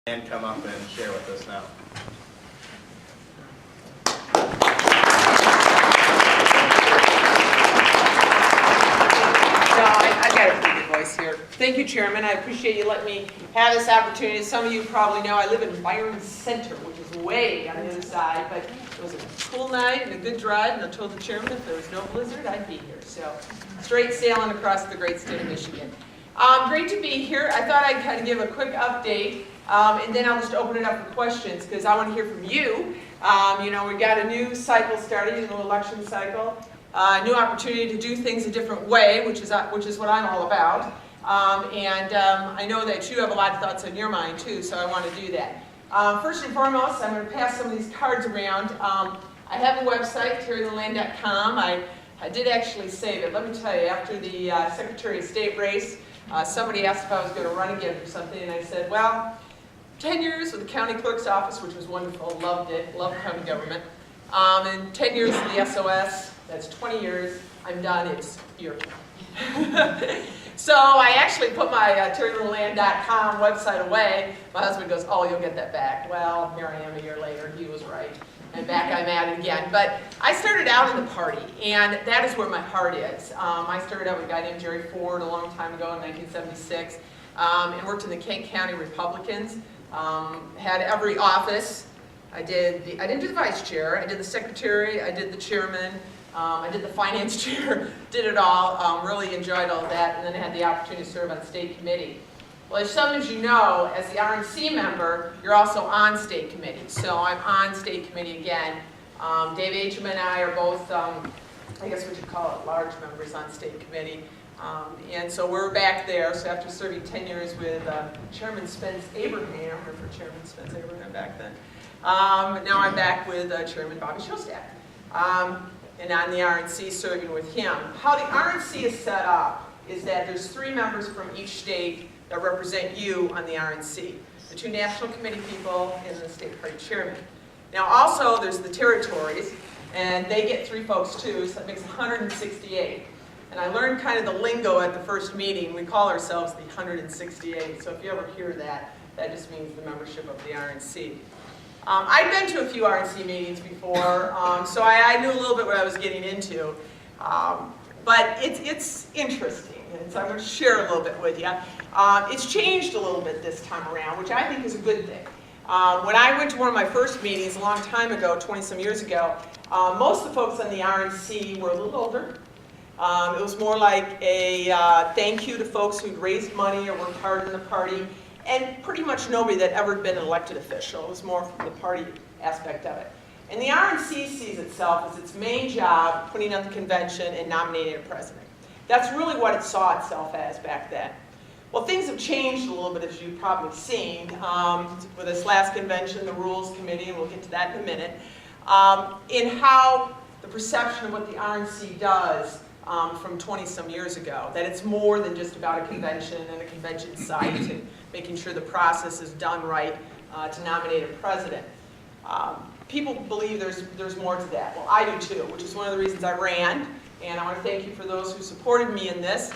And come up and share with us now. I got a pretty good voice here. Thank you, Chairman. I appreciate you letting me have this opportunity. As some of you probably know, I live in Byron Center, which is way on the other side, but it was a cool night and a good drive, and I told the Chairman if there was no blizzard, I'd be here. So, straight sailing across the great state of Michigan. Great to be here. I thought I'd kind of give a quick update, and then I'll just open it up for questions, because I want to hear from you. We've got a new cycle starting, a new election cycle. New opportunity to do things a different way, which is what I'm all about. I know that you have a lot of thoughts on your mind too, so I want to do that. First and foremost, I'm going to pass some of these cards around. I have a website, terrilynland.com. I did actually save it. Let me tell you, after the Secretary of State race, somebody asked if I was going to run again for something, and I said, well, 10 years with the county clerk's office, which was wonderful, loved it, loved county government, and 10 years in the SOS. That's 20 years. I'm done. It's your turn. So I actually put my terrilynland.com website away. My husband goes, oh, you'll get that back. Well, here I am a year later. He was right. And back I'm at it again. But I started out in the party, and that is where my heart is. I started out with a guy named Jerry Ford a long time ago in 1976, and worked in the Clair County Republicans. Had every office. I didn't do the vice chair. I did the secretary. I did the chairman. I did the finance chair, did it all, really enjoyed all that, and then I had the opportunity to serve on state committee. Well, as some of you know, as the RNC member, you're also on state committee. So I'm on state committee again. Dave Acham and I are both, I guess what you call it, large members on state committee. And so we're back there. So after serving 10 years with Chairman Spence Abraham, remember Chairman Spence Abraham back then? Now I'm back with Chairman Bobby Shostak. And on the RNC serving with him. How the RNC is set up is that there's 3 members from each state that represent you on the RNC. The 2 national committee people and the state party chairman. Now also there's the territories, and they get 3 folks too, so that makes 168. And I learned kind of the lingo at the first meeting. We call ourselves the 168, so if you ever hear that, that just means the membership of the RNC. I'd been to a few RNC meetings before, so I knew a little bit what I was getting into. But it's interesting, and so I'm going to share a little bit with you. It's changed a little bit this time around, which I think is a good thing. When I went to one of my first meetings a long time ago, 20-some years ago, most of the folks on the RNC were a little older. It was more like a thank you to folks who'd raised money or worked hard in the party. And pretty much nobody that ever been an elected official. It was more from the party aspect of it. And the RNC sees itself as its main job putting on the convention and nominating a president. That's really what it saw itself as back then. Well, things have changed a little bit, as you've probably seen. With this last convention, the Rules Committee, and we'll get to that in a minute, in how the perception of what the RNC does from 20-some years ago, that it's more than just about a convention and a convention site and making sure the process is done right to nominate a president. People believe there's more to that. Well, I do too, which is one of the reasons I ran, and I want to thank you for those who supported me in this,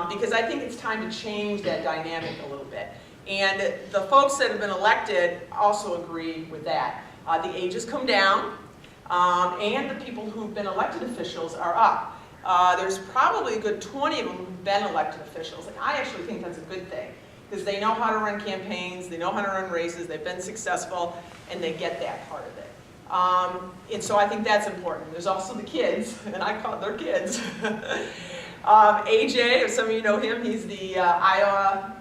because I think it's time to change that dynamic a little bit. And the folks that have been elected also agree with that. The age has come down, and the people who've been elected officials are up. There's probably a good 20 of them who've been elected officials, and I actually think that's a good thing, because they know how to run campaigns, they know how to run races, they've been successful, and they get that part of it. And so I think that's important. There's also the kids, and I call their kids. AJ, if some of you know him, he's the Iowa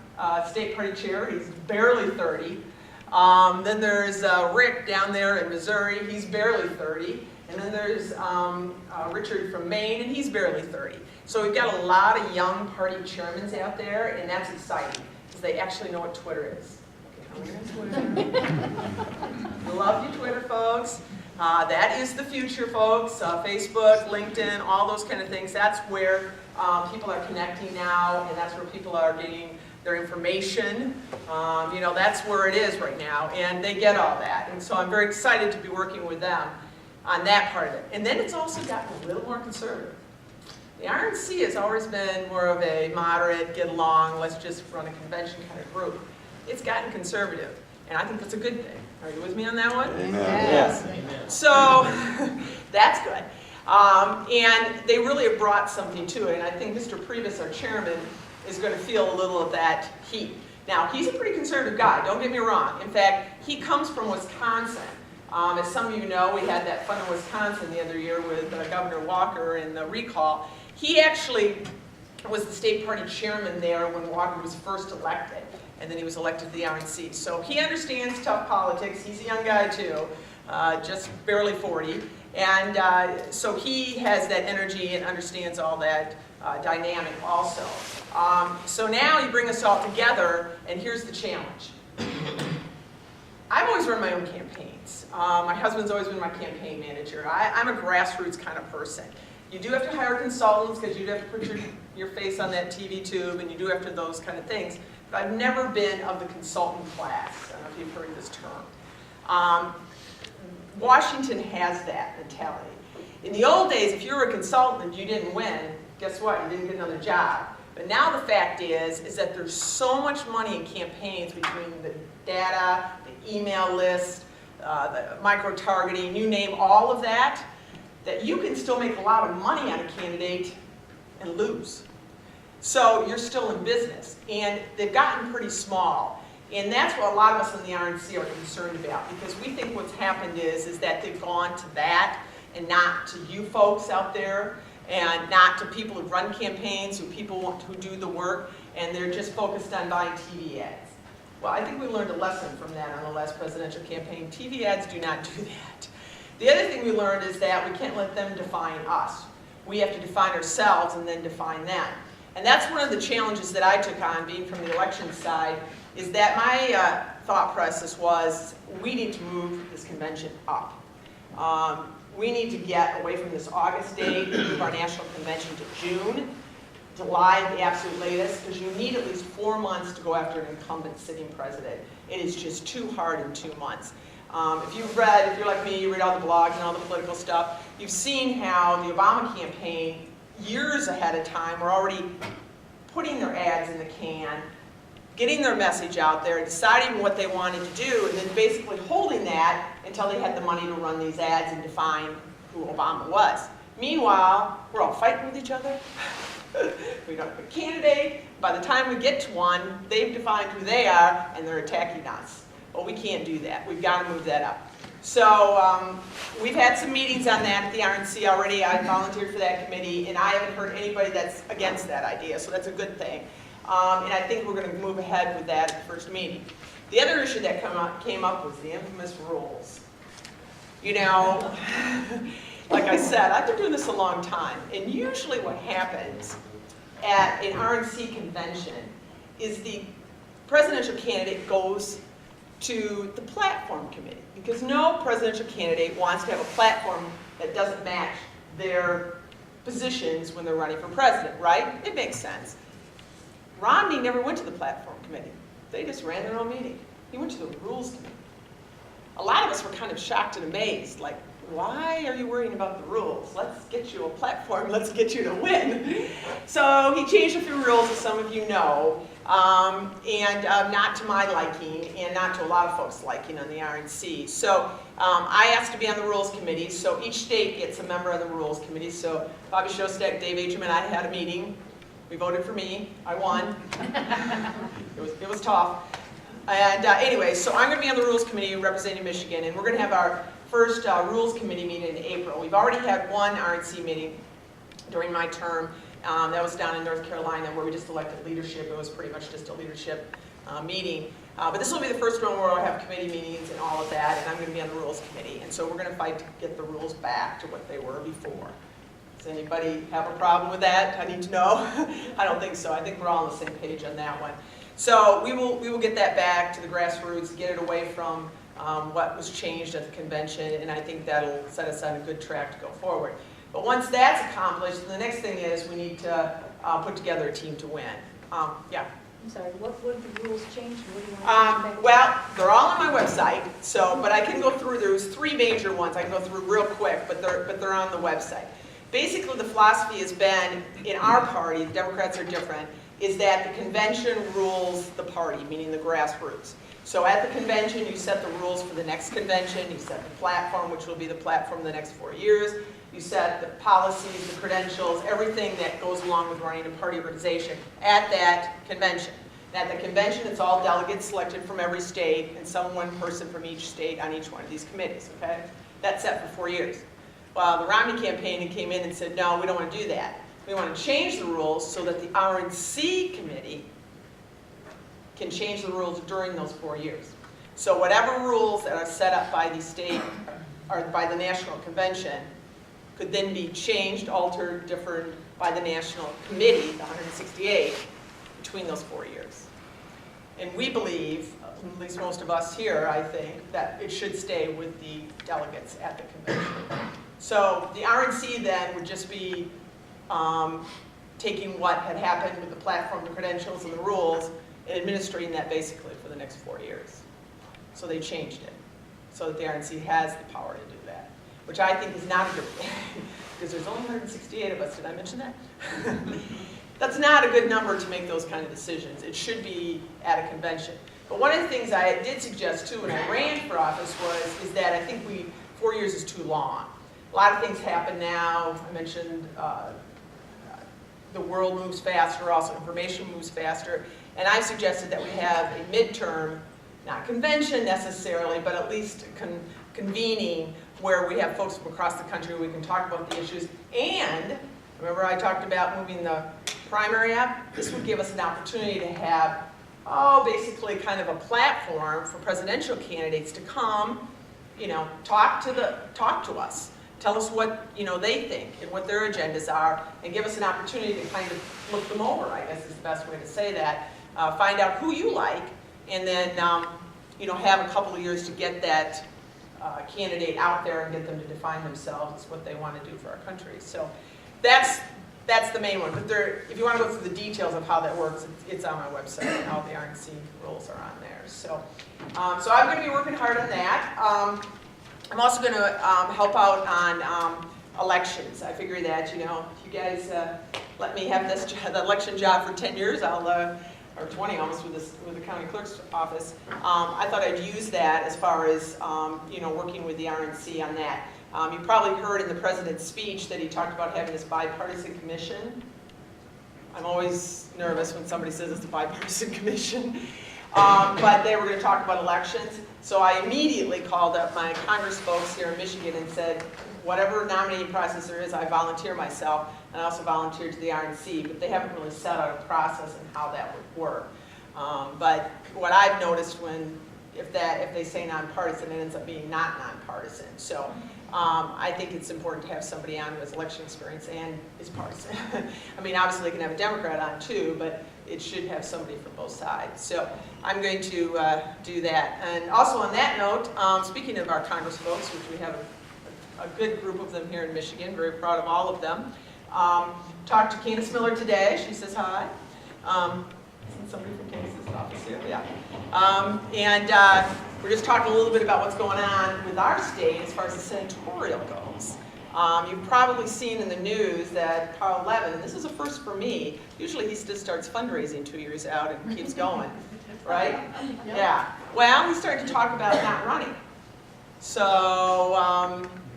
State Party Chair. He's barely 30. Then there's Rick down there in Missouri. He's barely 30. And then there's Richard from Maine, and he's barely 30. So we've got a lot of young party chairmen out there, and that's exciting, because they actually know what Twitter is. Okay, Twitter. Love you, Twitter folks. That is the future, folks. Facebook, LinkedIn, all those kind of things. That's where people are connecting now, and that's where people are getting their information. That's where it is right now, and they get all that. And so I'm very excited to be working with them on that part of it. And then it's also gotten a little more conservative. The RNC has always been more of a moderate, get along, let's just run a convention kind of group. It's gotten conservative. And I think that's a good thing. Are you with me on that one? Amen. Yes. So that's good. And they really have brought something to it. And I think Mr. Priebus, our chairman, is going to feel a little of that heat. Now, he's a pretty conservative guy, don't get me wrong. In fact, he comes from Wisconsin. As some of you know, we had that fun in Wisconsin the other year with Governor Walker and the recall. He actually was the state party chairman there when Walker was first elected, and then he was elected to the RNC. So he understands tough politics. He's a young guy too, just barely 40. And so he has that energy and understands all that dynamic also. So now you bring us all together, and here's the challenge. I've always run my own campaigns. My husband's always been my campaign manager. I'm a grassroots kind of person. You do have to hire consultants because you do have to put your face on that TV tube, and you do have to those kind of things. But I've never been of the consultant class. I don't know if you've heard this term. Washington has that mentality. In the old days, if you were a consultant and you didn't win, guess what? You didn't get another job. But now the fact is that there's so much money in campaigns between the data, the email list, the micro-targeting, you name all of that, that you can still make a lot of money on a candidate and lose. So you're still in business. And they've gotten pretty small. And that's what a lot of us in the RNC are concerned about, because we think what's happened is that they've gone to that and not to you folks out there, and not to people who run campaigns, who do the work, and they're just focused on buying TV ads. Well, I think we learned a lesson from that on the last presidential campaign. TV ads do not do that. The other thing we learned is that we can't let them define us. We have to define ourselves and then define them. And that's one of the challenges that I took on, being from the election side, is that my thought process was, we need to move this convention up. We need to get away from this August date, move our national convention to June, July at the absolute latest, because you need at least 4 months to go after an incumbent sitting president. It is just too hard in 2 months. If you're like me, you read all the blogs and all the political stuff, you've seen how the Obama campaign, years ahead of time, were already putting their ads in the can, getting their message out there, deciding what they wanted to do, and then basically holding that until they had the money to run these ads and define who Obama was. Meanwhile, we're all fighting with each other. We don't have a candidate. By the time we get to one, they've defined who they are, and they're attacking us. Well, we can't do that. We've got to move that up. So we've had some meetings on that at the RNC already. I volunteered for that committee, and I haven't heard anybody that's against that idea, so that's a good thing. And I think we're going to move ahead with that at the first meeting. The other issue that came up was the infamous rules. You know, like I said, I've been doing this a long time, and usually what happens at an RNC convention is the presidential candidate goes to the platform committee, because no presidential candidate wants to have a platform that doesn't match their positions when they're running for president, right? It makes sense. Romney never went to the platform committee. They just ran their own meeting. He went to the rules committee. A lot of us were kind of shocked and amazed, like, why are you worrying about the rules? Let's get you a platform, let's get you to win. So he changed a few rules, as some of you know, and not to my liking, and not to a lot of folks' liking on the RNC. So I asked to be on the rules committee, so each state gets a member on the rules committee. So Bobby Shostak, Dave Agem, and I had a meeting. We voted for me. I won. It was tough. And anyway, so I'm going to be on the Rules Committee representing Michigan, and we're going to have our first Rules Committee meeting in April. We've already had one RNC meeting during my term. That was down in North Carolina, where we just elected leadership. It was pretty much just a leadership meeting. But this will be the first one where I'll have committee meetings and all of that, and I'm going to be on the Rules Committee. And so we're going to fight to get the rules back to what they were before. Does anybody have a problem with that? I need to know. I don't think so. I think we're all on the same page on that one. So we will get that back to the grassroots, get it away from what was changed at the convention, and I think that'll set us on a good track to go forward. But once that's accomplished, the next thing is we need to put together a team to win. Yeah. I'm sorry, what would the rules change? What do you want to well, they're all on my website, but I can go through. There's 3 major ones I can go through real quick, but they're on the website. Basically, the philosophy has been, in our party, the Democrats are different, is that the convention rules the party, meaning the grassroots. So at the convention, you set the rules for the next convention, you set the platform, which will be the platform the next 4 years, you set the policies, the credentials, everything that goes along with running a party organization at that convention. And at the convention, it's all delegates selected from every state and one person from each state on each one of these committees, okay? That's set for 4 years. Well, the Romney campaign came in and said, no, we don't want to do that. We want to change the rules so that the RNC committee can change the rules during those 4 years. So whatever rules that are set up by the state or by the national convention could then be changed, altered, differed by the national committee, the 168, between those 4 years. And we believe, at least most of us here, I think, that it should stay with the delegates at the convention. So the RNC then would just be taking what had happened with the platform, the credentials, and the rules, and administering that basically for the next 4 years. So they changed it, so that the RNC has the power to do that, which I think is not a good thing, because there's only 168 of us. Did I mention that? That's not a good number to make those kind of decisions. It should be at a convention. But one of the things I did suggest too when I ran for office is that I think 4 years is too long. A lot of things happen now. I mentioned the world moves faster, also information moves faster. And I suggested that we have a midterm, not convention necessarily, but at least convening where we have folks from across the country, we can talk about the issues. And remember I talked about moving the primary up? This would give us an opportunity to have, basically kind of a platform for presidential candidates to come, talk to us. Tell us what they think and what their agendas are, and give us an opportunity to kind of look them over, I guess is the best way to say that. Find out who you like, and then have a couple of years to get that candidate out there and get them to define themselves as what they want to do for our country. So that's the main one. But if you want to go through the details of how that works, it's on my website, and all the RNC rules are on there. So I'm going to be working hard on that. I'm also going to help out on elections. I figure that, if you guys let me have the election job for 10 years, or 20 almost with the county clerk's office, I thought I'd use that as far as, working with the RNC on that. You probably heard in the president's speech that he talked about having this bipartisan commission. I'm always nervous when somebody says it's a bipartisan commission. But they were going to talk about elections. So I immediately called up my Congress folks here in Michigan and said, whatever nominating process there is, I volunteer myself, and I also volunteered to the RNC, but they haven't really set out a process and how that would work. But what I've noticed if they say nonpartisan, it ends up being not nonpartisan. So I think it's important to have somebody on who has election experience and is partisan. I mean, obviously they can have a Democrat on too, but it should have somebody from both sides. So I'm going to do that. And also on that note, speaking of our Congress folks, which we have a good group of them here in Michigan, very proud of all of them. Talked to Candace Miller today. She says hi. Isn't somebody from Candace's office here? Yeah. And we're just talking a little bit about what's going on with our state as far as the senatorial goes. You've probably seen in the news that Carl Levin, and this is a first for me, usually he just starts fundraising 2 years out and keeps going, right? Yeah. Well, he's starting to talk about not running. So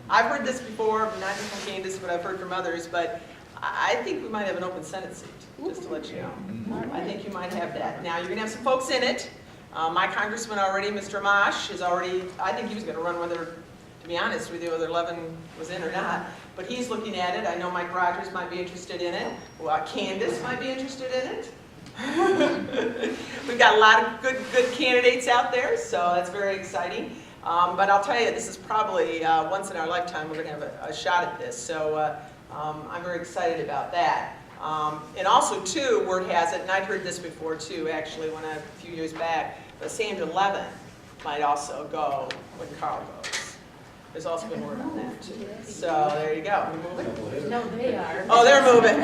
I've heard this before, not just from Candace, but I've heard from others, but I think we might have an open Senate seat, just to let you know. I think you might have that. Now, you're going to have some folks in it. My congressman already, Mr. Amash, is already, I think he was going to run whether, to be honest with you, whether Levin was in or not. But he's looking at it. I know Mike Rogers might be interested in it. Well, Candace might be interested in it. We've got a lot of good candidates out there, so that's very exciting. But I'll tell you, this is probably once in our lifetime we're going to have a shot at this. So I'm very excited about that. And also, too, word has it, and I'd heard this before, too, actually, a few years back, but Sandra Levin might also go when Carl goes. There's also been word on that, too. So there you go. We moving? No, they are. Oh, they're moving.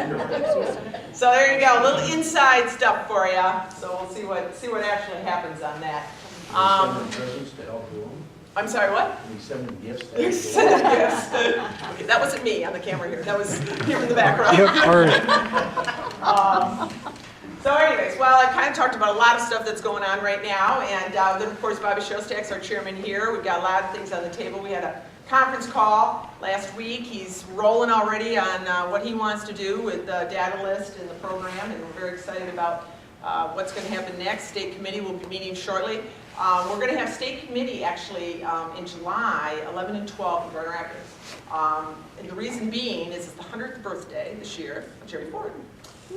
So there you go. A little inside stuff for you. So we'll see what actually happens on that. Presents to help do them. I'm sorry, what? We send them gifts. You're sending gifts. Okay, that wasn't me on the camera here. That was here in the background. So anyways, well, I kind of talked about a lot of stuff that's going on right now, and then of course Bobby Shostak's our chairman here. We've got a lot of things on the table. We had a conference call last week. He's rolling already on what he wants to do with the data list and the program, and we're very excited about what's going to happen next. State committee will be meeting shortly. We're going to have state committee actually in July 11 and 12 in Grand Rapids. And the reason being is it's the 100th birthday this year of Jerry Ford.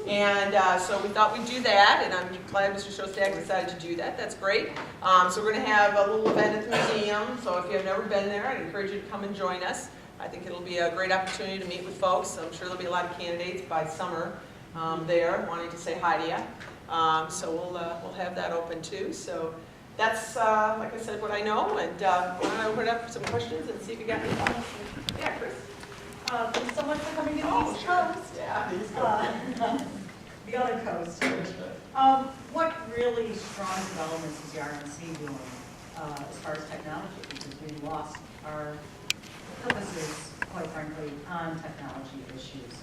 And so we thought we'd do that, and I'm glad Mr. Shostak decided to do that. That's great. So we're going to have a little event at the museum, so if you've never been there, I'd encourage you to come and join us. I think it'll be a great opportunity to meet with folks. I'm sure there'll be a lot of candidates by summer there wanting to say hi to you. So we'll have that open too. So that's, like I said, what I know, and I want to open it up for some questions and see if you got any thoughts. Yeah, Chris. Thanks so much for coming to the Oh, East sure. Coast. Yeah, the East Coast. The other coast. What really strong developments is the RNC doing as far as technology? Because we lost our purposes, quite frankly, on technology issues.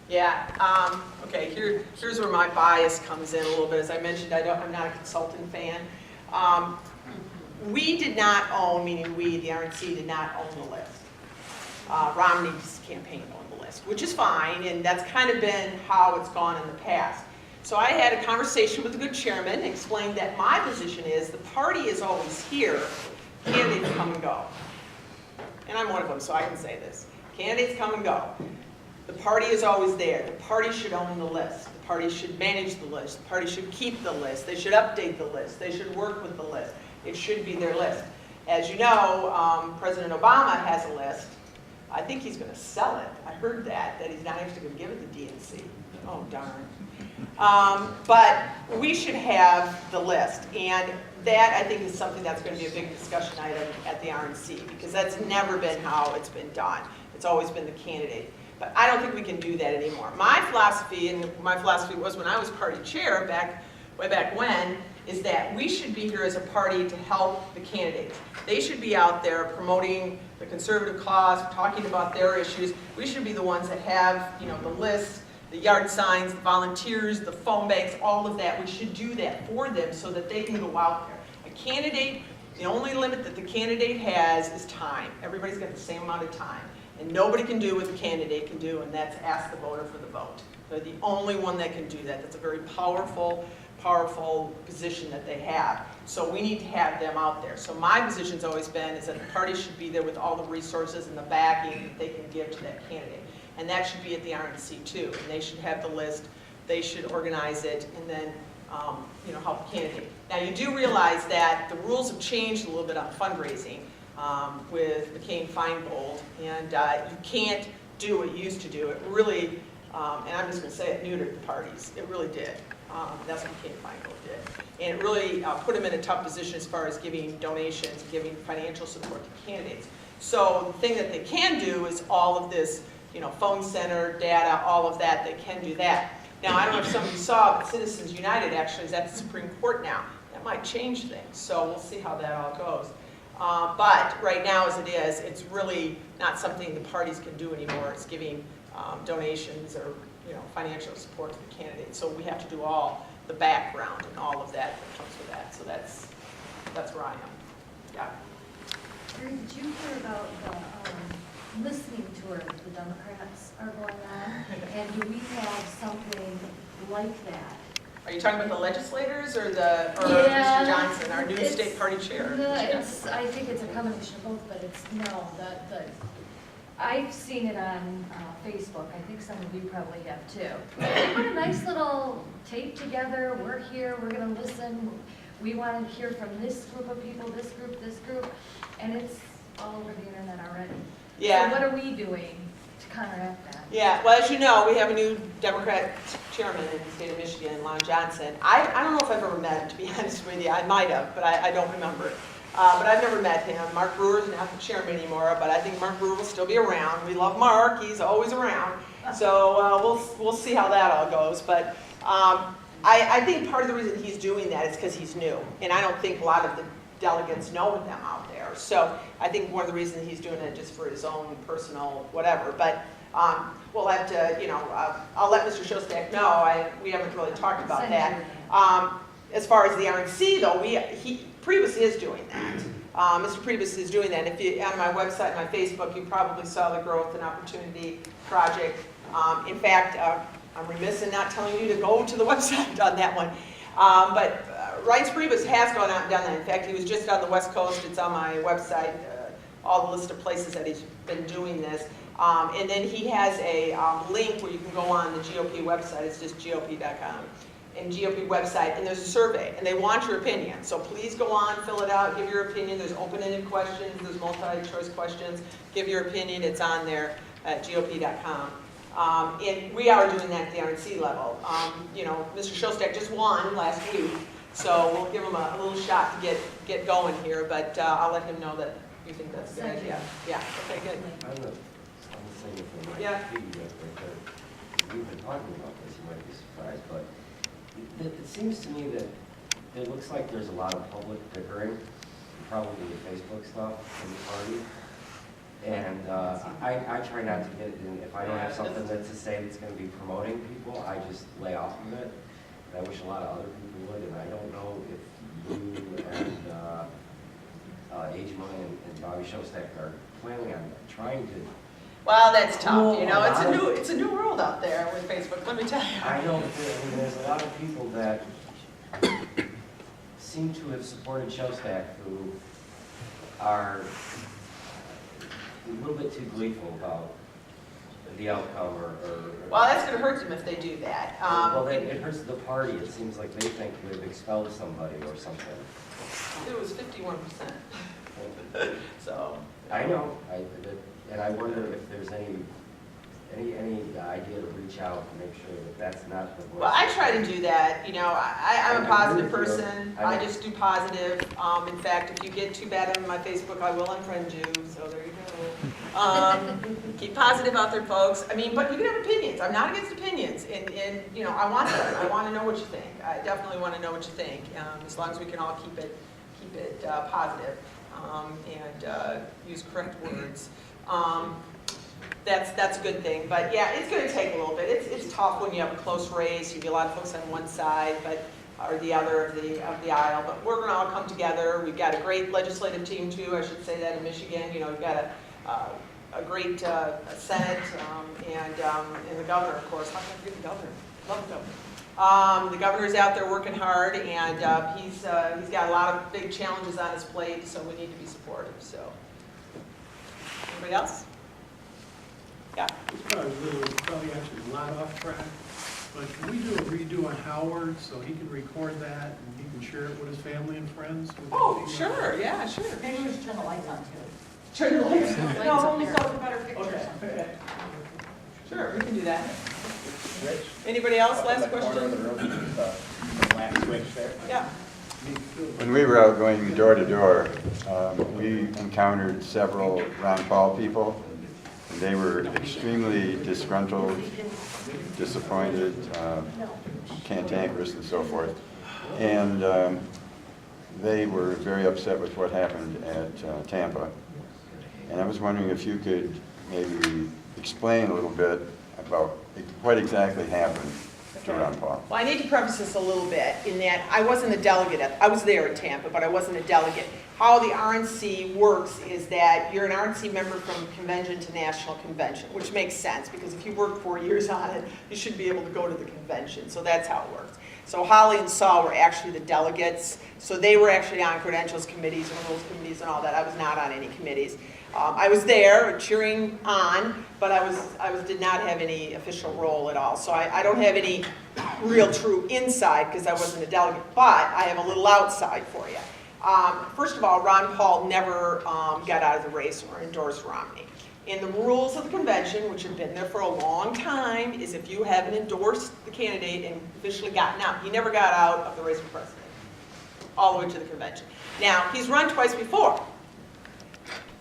Yeah, okay, here's where my bias comes in a little bit. As I mentioned, I'm not a consultant fan. We did not own, meaning we, the RNC, did not own the list. Romney's campaign owned the list, which is fine, and that's kind of been how it's gone in the past. So I had a conversation with the good chairman and explained that my position is the party is always here, candidates come and go. And I'm one of them, so I can say this. Candidates come and go. The party is always there. The party should own the list. The party should manage the list. The party should keep the list. They should update the list. They should work with the list. It should be their list. As you know, President Obama has a list. I think he's going to sell it. I heard that he's not actually going to give it to DNC. Oh, darn. But we should have the list. And that, I think, is something that's going to be a big discussion item at the RNC, because that's never been how it's been done. It's always been the candidate. But I don't think we can do that anymore. My philosophy, and my philosophy was when I was party chair way back when, is that we should be here as a party to help the candidates. They should be out there promoting the conservative cause, talking about their issues. We should be the ones that have, the list, the yard signs, the volunteers, the phone banks, all of that. We should do that for them so that they can go out there. A candidate, the only limit that the candidate has is time. Everybody's got the same amount of time. And nobody can do what the candidate can do, and that's ask the voter for the vote. They're the only one that can do that. That's a very powerful position that they have. So we need to have them out there. So my position's always been is that the party should be there with all the resources and the backing that they can give to that candidate. And that should be at the RNC too. And they should have the list, they should organize it, and then help the candidate. Now you do realize that the rules have changed a little bit on fundraising with McCain-Feingold, and you can't do what you used to do. It really, and I'm just going to say it, neutered the parties. It really did. That's what McCain-Feingold did. And it really put them in a tough position as far as giving donations, giving financial support to candidates. So the thing that they can do is all of this, phone center, data, all of that, they can do that. Now, I don't know if some of you saw, but Citizens United actually is at the Supreme Court now. That might change things, so we'll see how that all goes. But right now, as it is, it's really not something the parties can do anymore. It's giving donations or financial support to the candidates. So we have to do all the background and all of that comes with that. So that's where I am. Yeah. Terry, did you hear about the listening tour the Democrats are going on? And do we have something like that? Are you talking about the legislators or Mr. Yeah, Johnson, our new state party chair? I think it's a combination of both, but I've seen it on Facebook. I think some of you probably have too. They put a nice little tape together. We're here, we're going to listen. We want to hear from this group of people, this group, and it's all over the internet already. Yeah. So what are we doing to counteract that? Yeah, well, as you know, we have a new Democrat chairman in the state of Michigan, Lon Johnson. I don't know if I've ever met him, to be honest with you. I might have, but I don't remember. But I've never met him. Mark Brewer's not the chairman anymore, but I think Mark Brewer will still be around. We love Mark. He's always around. So we'll see how that all goes. But I think part of the reason he's doing that is because he's new. And I don't think a lot of the delegates know them out there. whatever. So I think one of the reasons he's doing it just for his own personal whatever. But we'll have to, I'll let Mr. Shostak know. We haven't really talked about that. As far as the RNC though, Priebus is doing that. Mr. Priebus is doing that. If you, on my website, my Facebook, you probably saw the Growth and Opportunity Project. In fact, I'm remiss in not telling you to go to the website on that one. But Reince Priebus has gone out and done that. In fact, he was just on the West Coast. It's on my website, all the list of places that he's been doing this. And then he has a link where you can go on the GOP website. It's just GOP.com. And GOP website, and there's a survey, and they want your opinion. So please go on, fill it out, give your opinion. There's open-ended questions, there's multi-choice questions. Give your opinion, it's on there at GOP.com. And we are doing that at the RNC level. Mr. Shostak just won last week, so we'll give him a little shot to get going here, but I'll let him know that you think that's a good idea. Yeah, okay, good. I'm the same thing. Yeah. We've been talking about this, you might be surprised, but it seems to me that it looks like there's a lot of public bickering, probably the Facebook stuff in the party. And I try not to get in, if I don't have something that's to say that's going to be promoting people, I just lay off of it. And I wish a lot of other people would, and I don't know if you and Ajma and Bobby Shostak are planning on trying to. Well, that's tough, it's a new world out there with Facebook, let me tell you. I know, there's a lot of people that seem to have supported Shostak who are a little bit too gleeful about the outcome or Well, that's going to hurt them if they do that. it hurts the party. It seems like they think they've expelled somebody or something. It was 51%. So. I know, and I wonder if there's any idea to reach out and make sure that that's not the voice. Well, I try to do that. I'm a positive person. I I just do positive. In fact, if you get too bad on my Facebook, I will unfriend you. So there you go. Keep positive out there, folks. But you can have opinions. I'm not against opinions, and I want them. I want to know what you think. I definitely want to know what you think. As long as we can all keep it positive and use correct words. That's a good thing, but yeah, it's going to take a little bit. It's tough when you have a close race. You get a lot of folks on one side, or the other of the aisle. But we're going to all come together. We've got a great legislative team too. I should say that in Michigan, we've got a great Senate and the governor, of course. How can I forget the governor? Love the governor. The governor's out there working hard, and he's got a lot of big challenges on his plate. So we need to be supportive. So, anybody else? Yeah. It's probably actually a lot off track, but can we do a redo on Howard so he can record that and he can share it with his family and friends? Oh, sure, yeah, sure. Maybe we should turn the lights on too. Turn the lights on. Lights No, up we there. saw the better pictures. Okay. Sure, we can do that. Rich? Anybody else, Up in last the corner of the question? room, the black switch there. Yeah. When we were out going door to door, we encountered several Ron Paul people. And they were extremely disgruntled, disappointed, cantankerous, and so forth. And they were very upset with what happened at Tampa. And I was wondering if you could maybe explain a little bit about what exactly happened to Ron Paul. Well, I need to preface this a little bit in that I wasn't a delegate. I was there in Tampa, but I wasn't a delegate. How the RNC works is that you're an RNC member from convention to national convention, which makes sense because if you work 4 years on it, you should be able to go to the convention. So that's how it works. So Holly and Saul were actually the delegates. So they were actually on credentials committees and rules committees and all that. I was not on any committees. I was there cheering on, but I did not have any official role at all. So I don't have any real true inside because I wasn't a delegate, but I have a little outside for you. First of all, Ron Paul never got out of the race or endorsed Romney. In the rules of the convention, which have been there for a long time, is if you haven't endorsed the candidate and officially gotten out, he never got out of the race for president, all the way to the convention. Now, he's run twice before.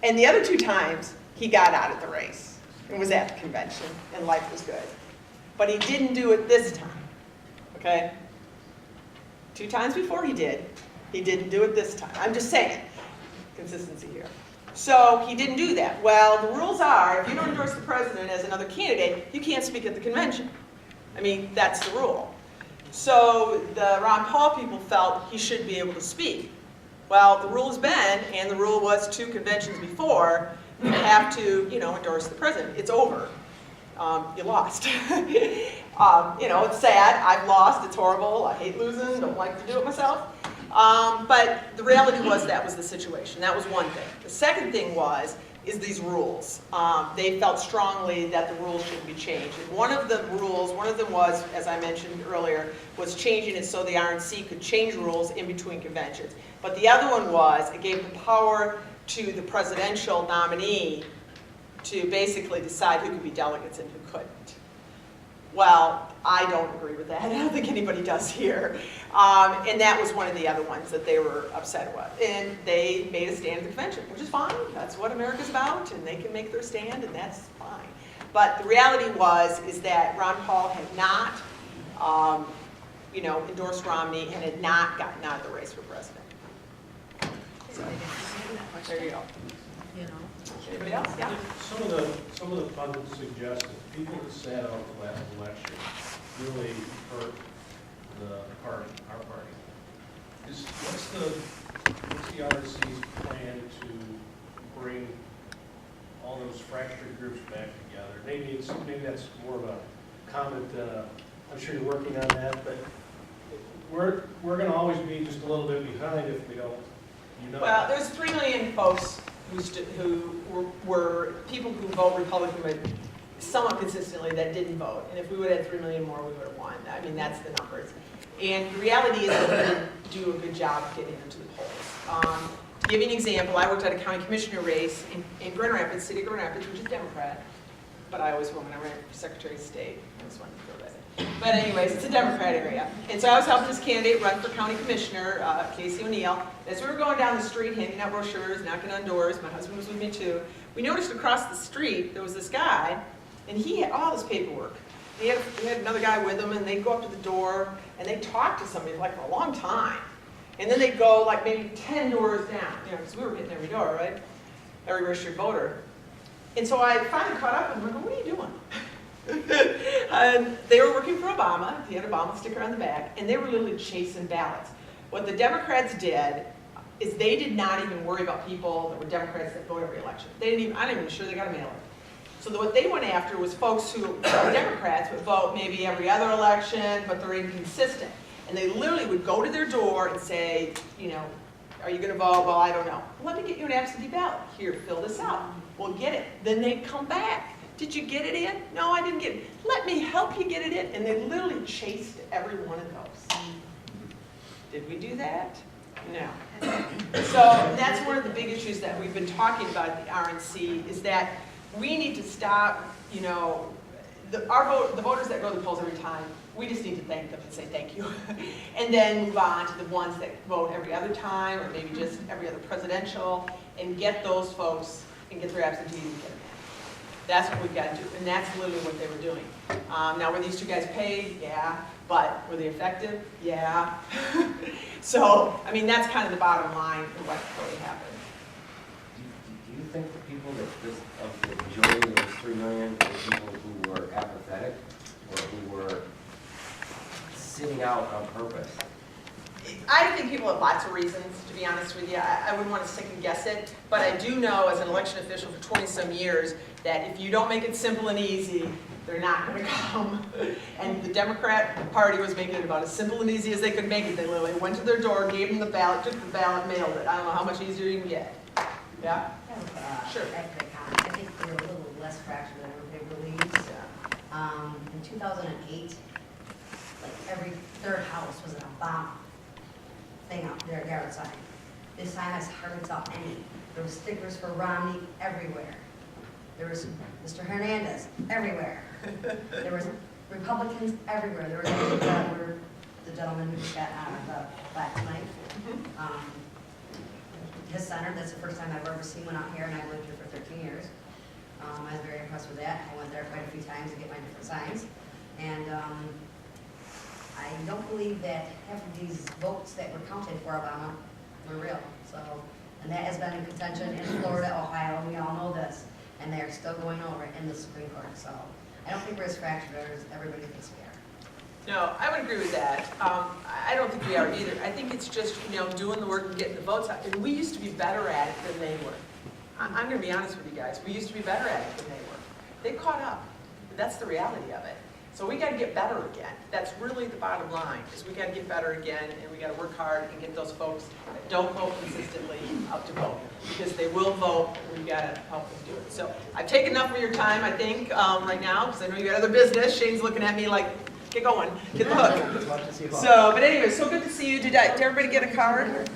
And the other 2 times, he got out of the race and was at the convention, and life was good. But he didn't do it this time, okay? 2 times before he did. He didn't do it this time. I'm just saying, consistency here. So he didn't do that. Well, the rules are, if you don't endorse the president as another candidate, you can't speak at the convention. I mean, that's the rule. So the Ron Paul people felt he should be able to speak. Well, the rule has been, and the rule was 2 conventions before, you have to, endorse the president. It's over. You lost. It's sad. I've lost. It's horrible. I hate losing. Don't like to do it myself. But the reality was that was the situation. That was one thing. The second thing is these rules. They felt strongly that the rules should be changed. And one of them was, as I mentioned earlier, was changing it so the RNC could change rules in between conventions. But the other one was, it gave the power to the presidential nominee to basically decide who could be delegates and who couldn't. Well, I don't agree with that. I don't think anybody does here. And that was one of the other ones that they were upset with. And they made a stand at the convention, which is fine. That's what America's about, and they can make their stand, and that's fine. But the reality is that Ron Paul had not, endorsed Romney and had not gotten out of the race for president. So, there you go. Anybody else? Yeah. Some of the pundits suggest that people that sat out the last election really hurt our party. What's the RNC's plan to bring all those fractured groups back together? Maybe that's more of a comment. I'm sure you're working on that, but we're going to always be just a little bit behind if we don't unite. Well, there's 3 million folks who were people who vote Republican, but somewhat consistently that didn't vote. And if we would have had 3 million more, we would have won. I mean, that's the numbers. And the reality is that we didn't do a good job of getting into the polls. To give you an example, I worked at a county commissioner race in Grand Rapids, city of Grand Rapids, which is Democrat. But I always won when I ran for Secretary of State. I just wanted to throw that in. But anyways, it's a Democrat area. And so I was helping this candidate run for county commissioner, Casey O'Neill. As we were going down the street, handing out brochures, knocking on doors, my husband was with me too, we noticed across the street there was this guy, and he had all this paperwork. He had another guy with him, and they'd go up to the door, and they'd talk to somebody like for a long time. And then they'd go like maybe 10 doors down, because we were hitting every door, right? Every registered voter. And so I finally caught up with him and I go, what are you doing? And they were working for Obama. He had an Obama sticker on the back, and they were literally chasing ballots. What the Democrats did is they did not even worry about people that were Democrats that vote every election. I'm not even sure they got a mailer. So what they went after was folks who are Democrats would vote maybe every other election, but they're inconsistent. And they literally would go to their door and say, are you going to vote? Well, I don't know. Well, let me get you an absentee ballot. Here, fill this out. We'll get it. Then they'd come back. Did you get it in? No, I didn't get it. Let me help you get it in. And they literally chased every one of those. Did we do that? No. So that's one of the big issues that we've been talking about at the RNC is that we need to stop, the voters that go to the polls every time, we just need to thank them and say thank you. And then move on to the ones that vote every other time or maybe just every other presidential and get those folks and get their absentees and get them in. That's what we've got to do. And that's literally what they were doing. Now, were these 2 guys paid? Yeah. But were they effective? Yeah. So, I mean, that's kind of the bottom line of what really happened. Do you think the people of the majority of those 3 million were people who were apathetic or who were sitting out on purpose? I think people have lots of reasons, to be honest with you. I wouldn't want to second guess it, but I do know as an election official for 20-some years that if you don't make it simple and easy, they're not going to come. And the Democrat Party was making it about as simple and easy as they could make it. They literally went to their door, gave them the ballot, took the ballot, mailed it. I don't know how much easier you can get. Yeah? Sure. I think they were a little less fractured than they believed. In 2008, like every 3rd house was an Obama thing up there, yard sign. This time I hardly saw any. There were stickers for Romney everywhere. There was Mr. Hernandez everywhere. There was Republicans everywhere. There was the gentleman who got out of the last night. His center, that's the first time I've ever seen one out here, and I've lived here for 13 years. I was very impressed with that. I went there quite a few times to get my different signs. And I don't believe that half of these votes that were counted for Obama were real. So And that has been in contention in Florida, Ohio, and we all know this, and they're still going over it in the Supreme Court, so I don't think we're as fractured as everybody thinks we are. No, I would agree with that. I don't think we are either. I think it's just, doing the work and getting the votes out. And we used to be better at it than they were. I'm going to be honest with you guys. We used to be better at it than they were. They've caught up. That's the reality of it. So we got to get better again. That's really the bottom line, is we got to get better again, and we got to work hard and get those folks that don't vote consistently up to vote, because they will vote, and we got to help them do it. So I've taken enough of your time, I think, right now, because I know you got other business. Shane's looking at me like, get going, get the hook. So, but anyway, so good to see you. Did everybody get a card?